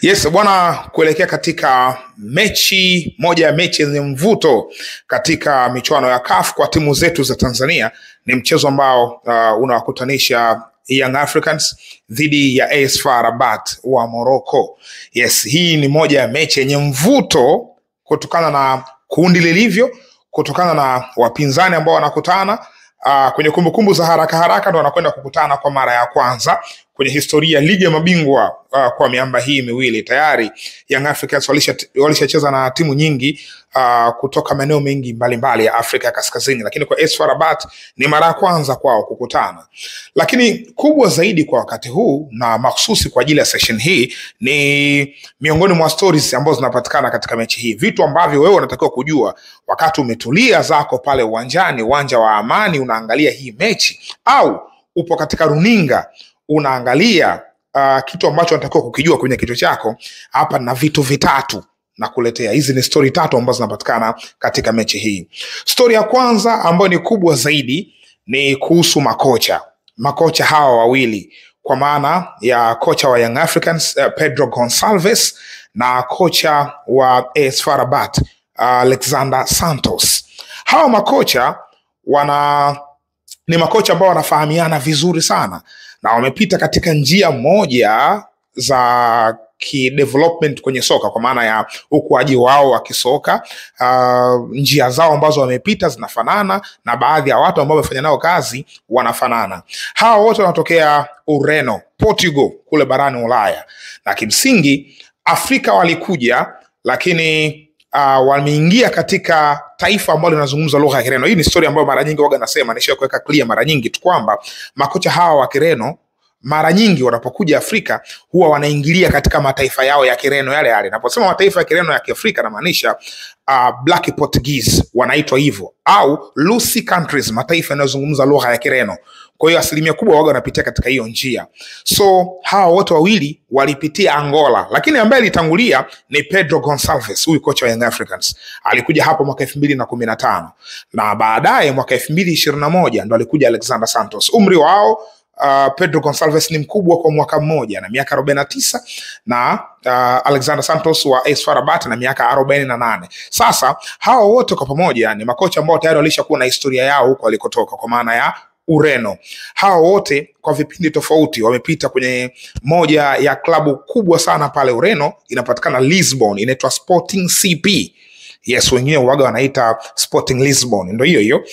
Yes, bwana, kuelekea katika moja ya mechi zenye mvuto katika michuano ya CAF kwa timu zetu za Tanzania. Ni mchezo ambao unawakutanisha Young Africans dhidi ya AS FAR Rabat wa Morocco. Yes, hii ni moja ya mechi yenye mvuto kutokana na kundi lilivyo, kutokana na wapinzani ambao wanakutana. Kwenye kumbukumbu za haraka ndo wanakwenda kukutana kwa mara ya kwanza kwenye historia ligi ya mabingwa kwa miamba hii miwili. Tayari Young Africans walishacheza na timu nyingi kutoka maeneo mengi mbalimbali ya Afrika ya Kaskazini, lakini kwa AS FAR Rabat ni mara ya kwanza kwao kukutana. Lakini kubwa zaidi kwa wakati huu na mahususi kwa ajili ya session hii ni miongoni mwa stories ambazo zinapatikana katika mechi hii, vitu ambavyo wewe unatakiwa kujua wakati umetulia zako pale uwanjani, uwanja wa Amani, unaangalia hii mechi, au upo katika runinga unaangalia kitu ambacho unatakiwa kukijua kwenye kichwa chako. Hapa na vitu vitatu na kuletea. Hizi ni story tatu ambazo zinapatikana katika mechi hii. Story ya kwanza ambayo ni kubwa zaidi ni kuhusu makocha hawa wawili, kwa maana ya kocha wa Young Africans Pedro Gonçalves na kocha wa AS FAR Rabat Alexander Santos. Hawa makocha ni makocha ambao wanafahamiana vizuri sana na wamepita katika njia moja za kidevelopment kwenye soka, kwa maana ya ukuaji wao wa kisoka. Njia zao ambazo wamepita zinafanana na baadhi ya watu ambao wamefanya nao kazi wanafanana. Hawa wote wanatokea Ureno, Portugal, kule barani Ulaya, na kimsingi Afrika walikuja, lakini wameingia katika taifa ambalo linazungumza lugha ya Kireno. Hii ni story ambayo mara nyingi waga nasema, nisha kuweka clear mara nyingi tu kwamba makocha hawa wa Kireno mara nyingi wanapokuja Afrika huwa wanaingilia katika mataifa yao ya Kireno yale. Naposema mataifa ya Kireno ya Kiafrika na maanisha Black Portuguese wanaitwa hivyo, au Lucy countries, mataifa yanayozungumza lugha ya Kireno. Kwa hiyo asilimia kubwa waga wanapitia katika hiyo njia. So hawa wote wawili walipitia Angola, lakini ambaye alitangulia ni Pedro Gonçalves, huyu kocha wa Young Africans. Alikuja hapo mwaka 2015 na baadaye mwaka 2021 ndo alikuja Alexander Santos. Umri wao Pedro Gonçalves ni mkubwa kwa mwaka mmoja na miaka 49, na Alexander Santos wa AS FAR Rabat na miaka 48. Sasa hawa wote kwa pamoja ni makocha ambao tayari walishakuwa na historia yao huko walikotoka, kwa maana ya Ureno. Hawa wote kwa vipindi tofauti wamepita kwenye moja ya klabu kubwa sana pale Ureno, inapatikana Lisbon, inaitwa Sporting CP. Yes, wengine waga wanaita Sporting Lisbon, ndio hiyo.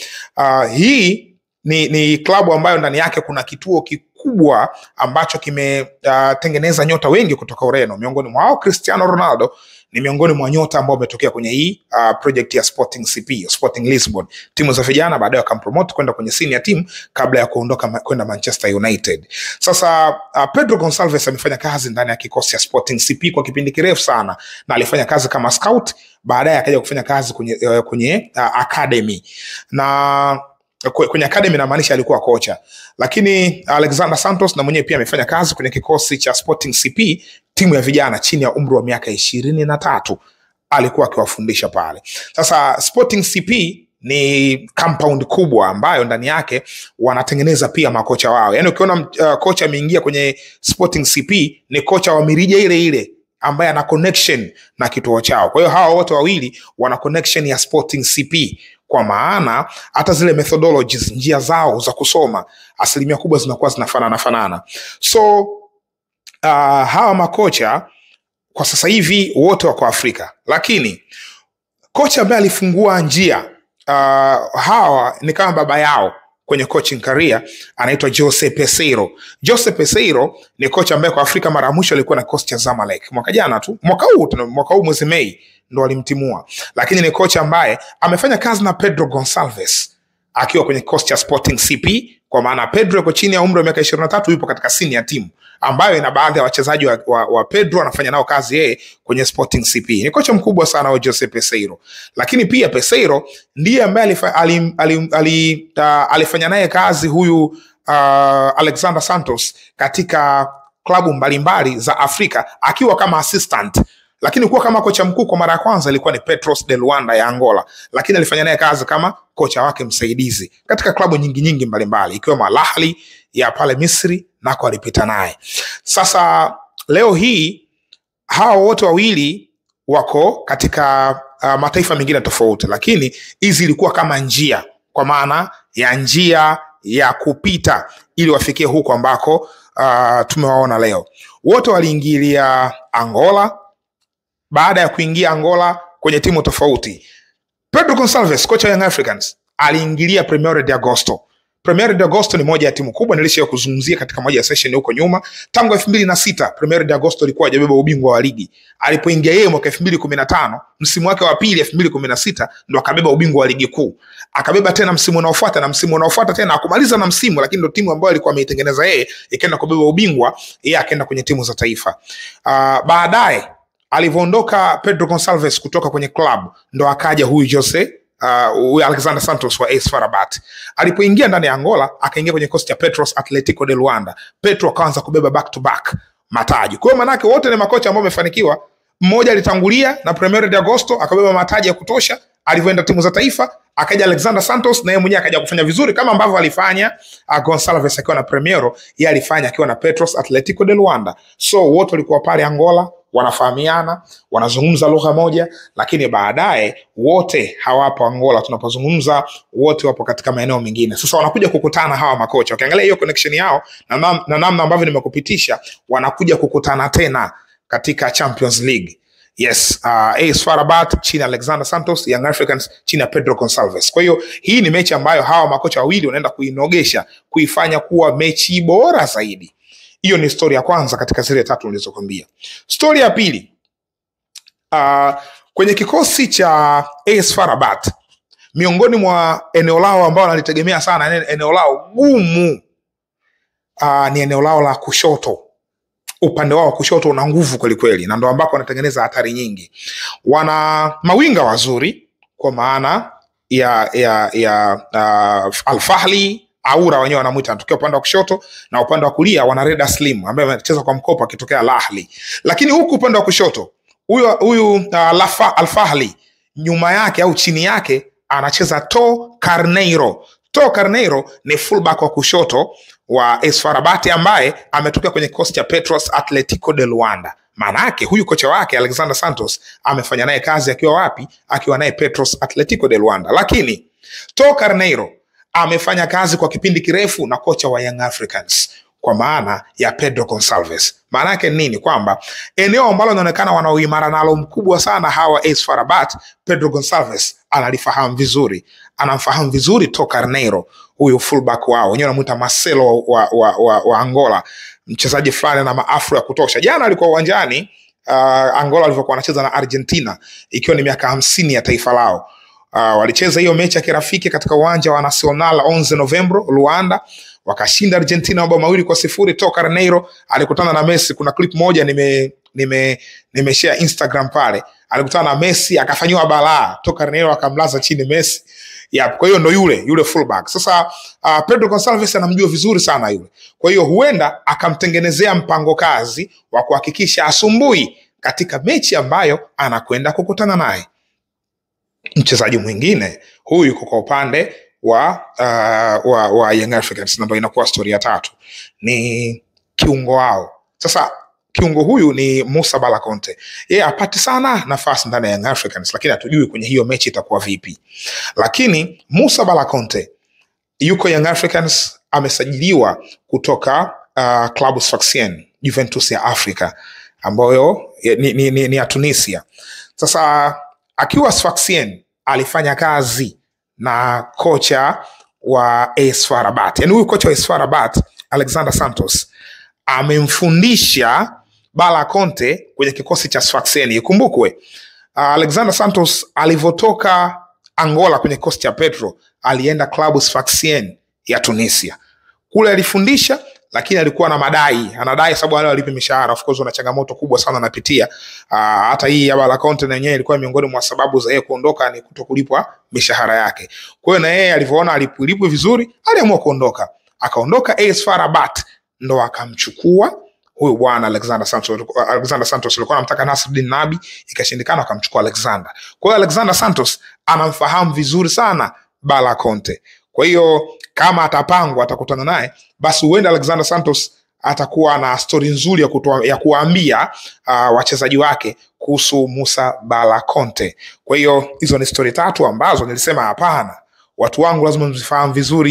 Hii ni klabu ambayo ndani yake kuna kituo kikubwa ambacho kimetengeneza nyota wengi kutoka Ureno. Miongoni mwao Cristiano Ronaldo ni miongoni mwa nyota ambao umetokea kwenye hii project ya Sporting CP, Sporting Lisbon. Timu za vijana baadaye wakampromote kwenda kwenye senior team kabla ya kuondoka kwenda Manchester United. Sasa Pedro Gonçalves amefanya kazi ndani ya kikosi cha Sporting CP kwa kipindi kirefu sana, na alifanya kazi kama scout, baadaye akaja kufanya kazi kwenye academy. Na kwenye academy na maanisha alikuwa kocha. Lakini Alexander Santos na mwenyewe pia amefanya kazi kwenye kikosi cha Sporting CP, timu ya vijana chini ya umri wa miaka 23, alikuwa akiwafundisha pale. Sasa Sporting CP ni compound kubwa ambayo ndani yake wanatengeneza pia makocha wao. Yaani ukiona kocha ameingia kwenye Sporting CP ni kocha wa mirija ile ambaye ana connection na kituo chao. Kwa hiyo hawa wote wawili wana connection ya Sporting CP, kwa maana hata zile methodologies, njia zao za kusoma, asilimia kubwa zinakuwa zinafanana. So hawa makocha kwa sasa hivi wote wako Afrika, lakini kocha ambaye alifungua njia hawa ni kama baba yao kwenye coaching career, anaitwa Jose Peseiro. Jose Peseiro ni kocha ambaye kwa Afrika mara mwisho alikuwa na kocha cha Zamalek mwaka jana tu, mwaka huu mwezi Mei ndo alimtimua. Lakini ni kocha ambaye amefanya kazi na Pedro Gonçalves akiwa kwenye kocha cha Sporting CP, kwa maana Pedro yuko chini ya umri wa miaka 23, yupo katika senior team ambayo ina baadhi ya wachezaji wa Pedro anafanya nao kazi yeye kwenye Sporting CP. Ni kocha mkubwa sana wa Jose Peseiro. Lakini pia Peseiro ndiye ambaye alifanya naye kazi huyu Alexander Santos katika klabu mbalimbali za Afrika akiwa kama assistant. Lakini kuwa kama kocha mkuu kwa mara ya kwanza ilikuwa ni Petros de Luanda ya Angola, lakini alifanya naye kazi kama kocha wake msaidizi katika klabu nyingi mbalimbali ikiwemo Al Ahly ya pale Misri, nako alipita naye. Sasa leo hii hao wote wawili wako katika mataifa mengine tofauti, lakini hizi ilikuwa kama njia, kwa maana ya njia ya kupita ili wafikie huko ambako tumewaona leo. Wote waliingilia Angola. Baada ya kuingia Angola kwenye timu tofauti, Pedro Gonçalves, kocha wa Young Africans, aliingilia Primeiro de Agosto. Primeiro de Agosto ni moja ya timu kubwa, nilishawahi kuzungumzia katika moja ya session huko nyuma. Tangu 2006 Primeiro de Agosto ilikuwa hajabeba ubingwa wa ligi. Alipoingia yeye mwaka 2015, msimu wake wa pili 2016 ndo akabeba ubingwa wa ligi kuu. Akabeba tena msimu unaofuata na msimu unaofuata tena, akumaliza na msimu, lakini ndo timu ambayo alikuwa ameitengeneza yeye ikaenda kubeba ubingwa, yeye akaenda kwenye timu za taifa. Baadaye alivyoondoka Pedro Gonçalves kutoka kwenye club, ndo akaja huyu Jose Alexander Santos wa AS FAR Rabat. Alipoingia ndani ya Angola, akaingia kwenye kosti ya Petros Atletico de Luanda. Petro akaanza kubeba back to back mataji. Kwa hiyo manake wote ni makocha ambao wamefanikiwa. Mmoja alitangulia na Primeiro de Agosto akabeba mataji ya kutosha, alivyoenda timu za taifa akaja Alexander Santos na yeye mwenyewe akaja kufanya vizuri kama ambavyo alifanya Gonçalves akiwa na Primeiro, yeye alifanya akiwa na Petros Atletico de Luanda. So wote walikuwa pale Angola, wanafahamiana, wanazungumza lugha moja, lakini baadaye wote hawapo Angola tunapozungumza, wote wapo katika maeneo mengine. Sasa wanakuja kukutana hawa makocha. Ukiangalia hiyo connection yao na namna ambavyo nimekupitisha, wanakuja kukutana tena katika Champions League. Yes, AS FAR Rabat chini Alexander Santos, Young Africans chini Pedro Gonçalves. Kwa hiyo hii ni mechi ambayo hawa makocha wawili wanaenda kuinogesha, kuifanya kuwa mechi bora zaidi. Hiyo ni story ya kwanza katika zile tatu nilizokuambia. Story ya pili, kwenye kikosi cha AS FAR Rabat, miongoni mwa eneo lao ambao wanalitegemea sana, eneo lao gumu, ni eneo lao la kushoto. Upande wao kushoto una nguvu kweli kweli, na ndo ambako wanatengeneza hatari nyingi. Wana mawinga wazuri kwa maana ya Al-Fahli, Aura wenyewe wanamuita, anatokea upande wa kushoto, na upande wa kulia wana Reda Slim ambaye anacheza kwa mkopo akitokea Al-Ahli. Lakini huku upande wa kushoto huyu Al-Fahli, nyuma yake au chini yake anacheza To Carneiro. To Carneiro ni fullback wa kushoto wa AS FAR Rabat ambaye ametokea kwenye kikosi cha Petros Atletico de Luanda. Maana yake huyu kocha wake Alexander Santos amefanya naye kazi akiwa wapi? Akiwa naye Petros Atletico de Luanda. Lakini To Carneiro amefanya kazi kwa kipindi kirefu na kocha wa Young Africans kwa maana ya Pedro Gonçalves. Maana yake nini? Kwamba eneo ambalo linaonekana wana uimara nalo mkubwa sana hawa AS FAR Rabat, Pedro Gonçalves analifahamu vizuri. Anamfahamu vizuri To Carneiro, huyu fullback wao. Wenyewe wanamuita Marcelo wa Angola, mchezaji fulani na maafro ya kutosha. Jana alikuwa uwanjani Angola alivyokuwa anacheza na Argentina, ikiwa ni miaka 50 ya taifa lao. Walicheza hiyo mechi ya kirafiki katika uwanja wa Nacional 11 November Luanda, wakashinda Argentina 2-0. To Carneiro alikutana na Messi. Kuna clip moja nimeshare Instagram pale, alikutana na Messi akafanywa balaa, To Carneiro akamlaza chini Messi. Kwa hiyo ndo yule fullback. Sasa Pedro Gonçalves anamjua vizuri sana yule. Kwa hiyo huenda akamtengenezea mpango kazi wa kuhakikisha asumbui katika mechi ambayo anakwenda kukutana naye. Mchezaji mwingine huyu yuko kwa upande wa Young Africans, ambayo inakuwa story ya tatu, ni kiungo wao. Sasa kiungo huyu ni Moussa Bala Conte. Yeye apati sana nafasi ndani ya Young Africans, lakini hatujui kwenye hiyo mechi itakuwa vipi. Lakini Moussa Bala Conte yuko Young Africans, amesajiliwa kutoka Club Sfaxien, Juventus ya Afrika, ambayo ni ya Tunisia. Sasa akiwa Sfaxien alifanya kazi na kocha wa AS FAR Rabat. Yaani huyu kocha wa AS FAR Rabat, Alexander Santos, amemfundisha Bala Conte kwenye kikosi cha Sfaxien. Ikumbukwe Alexander Santos alivyotoka Angola kwenye kikosi cha Petro, alienda Club Sfaxien ya Tunisia. Kule alifundisha, lakini alikuwa na anadai sababu wale walipe mishahara. Of course wana changamoto kubwa sana anapitia. Hata hii ya Bala Conte na yenyewe ilikuwa miongoni mwa sababu za yeye kuondoka, ni kutokulipwa mishahara yake. Kwa hiyo na yeye alivyoona alipwe vizuri, aliamua kuondoka. Akaondoka AS FAR Rabat, ndo akamchukua huyu bwana Alexander Santos. Alexander Santos alikuwa anamtaka Nasruddin Nabi, ikashindikana, akamchukua Alexander. Kwa hiyo Alexander Santos anamfahamu vizuri sana Bala Conte. Kwa hiyo kama atapangwa atakutana naye, basi huenda Alexander Santos atakuwa na stori nzuri ya kuambia wachezaji wake kuhusu Musa Bala Conte. Kwa hiyo hizo ni stori 3 ambazo nilisema hapana, watu wangu lazima mzifahamu vizuri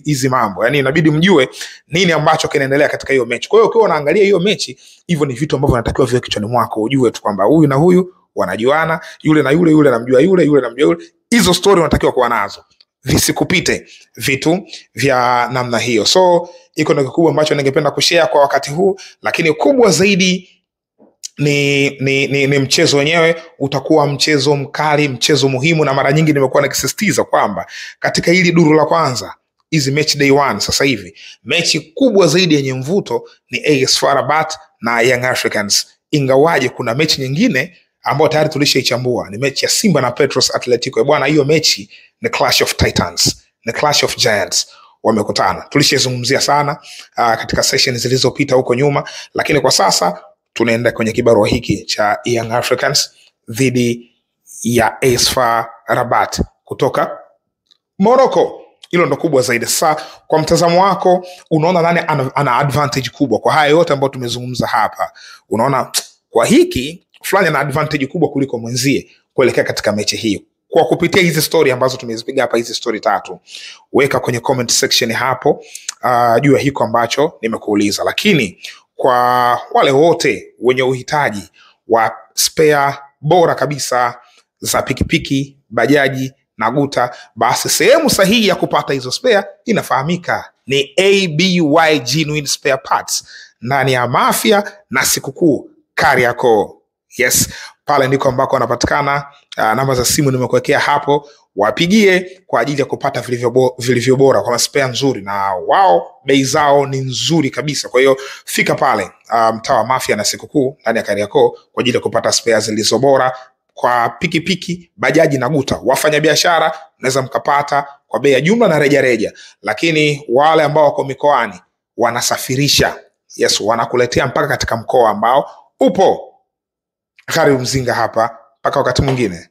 hizi mambo. Yaani inabidi mjue nini ambacho kinaendelea katika hiyo mechi. Kwa hiyo ukiwa unaangalia hiyo mechi, hivyo ni vitu ambavyo vinatakiwa viwe kichwani mwako, ujue tu kwamba huyu na huyu wanajuana, yule na yule anamjua yule anamjua yule. Hizo story unatakiwa kuwa nazo, visikupite vitu vya namna hiyo. So iko ndio kikubwa ambacho ningependa kushare kwa wakati huu, lakini kubwa zaidi ni mchezo wenyewe. Utakuwa mchezo mkali, mchezo muhimu, na mara nyingi nimekuwa nikisisitiza kwamba katika hili duru la kwanza, hizi match day 1, sasa hivi mechi kubwa zaidi yenye mvuto ni AS FAR Rabat na Young Africans, ingawaje kuna mechi nyingine ambayo tayari tulishaichambua, ni mechi ya Simba na Petros Atletico. Bwana, hiyo mechi ni Clash of Titans, ni Clash of Giants, wamekutana. Tulishazungumzia sana katika session zilizopita huko nyuma, lakini kwa sasa tunaenda kwenye kibarua hiki cha Young Africans dhidi ya AS FAR Rabat kutoka Morocco. Hilo ndo kubwa zaidi. Sasa kwa mtazamo wako, unaona nani ana advantage kubwa kwa haya yote ambayo tumezungumza hapa? Unaona kwa hiki fulani ana advantage kubwa kuliko mwenzie kuelekea katika mechi hii? Kwa kupitia hizi story ambazo tumezipiga hapa, hizi story 3, weka kwenye comment section hapo juu ya hiko ambacho nimekuuliza. Lakini kwa wale wote wenye uhitaji wa spare bora kabisa za pikipiki, bajaji na guta, basi sehemu sahihi ya kupata hizo spare inafahamika, ni ABY Genuine Spare Parts ndani ya Mafia na Sikukuu Kariakoo. Yes, pale ndiko ambako wanapatikana. Namba za simu nimekuwekea hapo, wapigie kwa ajili ya kupata vilivyo bora kwa spare nzuri, na wao bei zao ni nzuri kabisa. Kwa hiyo fika pale mtaa wa Mafia na Sikukuu ndani ya Kariakoo kwa ajili ya kupata spare zilizo bora kwa pikipiki, bajaji na guta. Wafanya biashara naweza mkapata kwa bei ya jumla na reja, lakini wale ambao wako mikoani wanasafirisha, yes, wanakuletea mpaka katika mkoa ambao upo. Karibu Mzinga hapa, mpaka wakati mwingine.